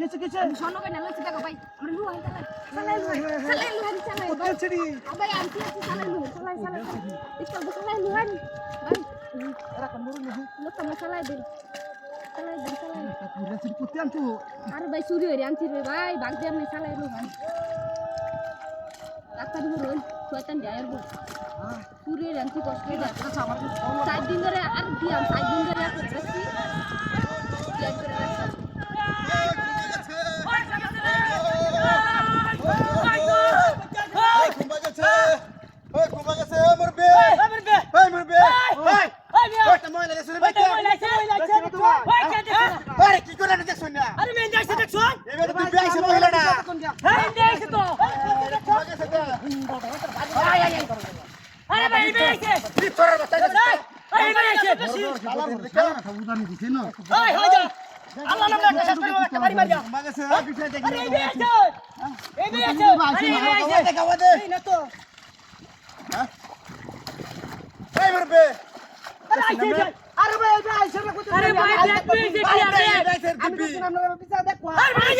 গেছে গেছে সোনো কই না লইছে দেখো ভাই আমরা লু আই চালাই চালাই কোথায় ছিড়ি ভাই আনছি চালাই ইস্তাল তো চালাই লু ভাই এরা কাম মরু নেহি লো তো চালাই দে পুরা ছিড়ি কোথায় আনছো আরে ভাই চুরি হইরে আনছি রে ভাই বাগ দিয়ে আমি চালাই লু ভাই রাস্তা দিয়ে রইল শয়তান যায়ের বল চুরি হইরে আনছি কষ্ট হইছে আচ্ছা আমার 4 দিন ধরে আর দিয়াম 4 দিন ধরে একটা বেশি আল্লাহ নাম একটা শেষ করে একটা বাড়ি মারিয়া মাগেছে পিছনে দেখি আরে এই বেছে আরে দেখাও দে এই না তো হ্যাঁ এই মরবে আরে আইছে আরে ভাই আইছে না কত আরে ভাই দেখবি দেখি আরে আমি তো নাম পিছা দেখো আরে ভাই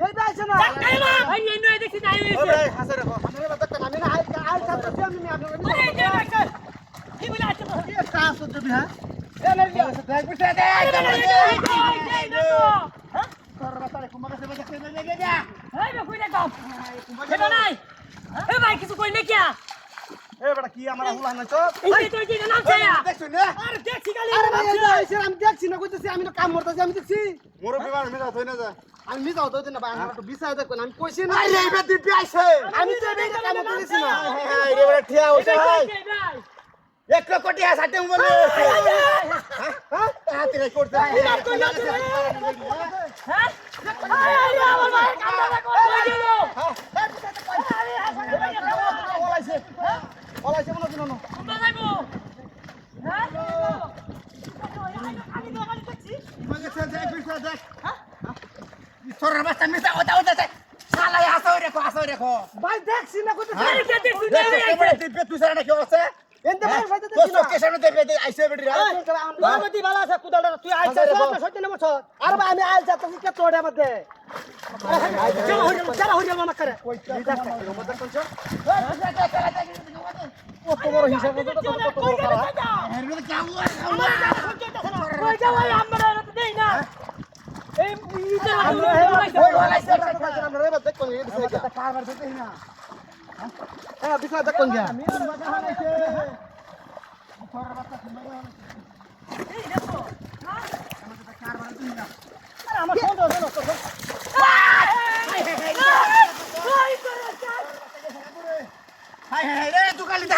এই আইছে না ভাই এই নয় দেখি নাই হইছে ওরে হাসে রাখো আমরা বাদ আমি না আই ছাত্র আমি আপনার আরে এই আইছে কি বলে আছে কি কাজ করতে বিহা দেখ পিছে দেখ এক কোটি আছে বলে হ্যাঁ হাতে করতে হ্যাঁ আরে আমার ভাই কামড়া করে দিল ওলাইছে ওলাইছে বলো শুনো তোমরা যাইবো হ্যাঁ আমি তো খালি দেখছি মাগে সে দেখ পিছে দেখ হ্যাঁ সরর বাস্তা মিছা ওটা ওটা শালা আসো রেখো ভাই দেখছি না কত আরে কে দেখছি না আইছে তুই সারা কি আছে এন্তে ভাই সাইতে দেখছি না কেসানো দেবে আইছে বেটি বাবাতি বালা আছে কুদালটা তুই আইছে সত্যি না বছ আর ভাই আমি আইছে তুমি কে তোড়ে মধ্যে চলো হরিয়া মামা করে কত বড় হিসাব কত বড় করা এর মধ্যে কি ওই যা ভাই আমরা তো দেই না এই ইতে আমরা ওলাইছে আমরা রে দেখ কোন এই কারবার দিতে না হ্যাঁ বিছা দেখ কোন গয়া আমি বাজা হানাইছে छोरा बच्चा सुनबो এই দেখো হ্যাঁ আমাদের তো কারবার দিই না আরে আমার ফোন দাও হাই হাই রে তুই কালি দা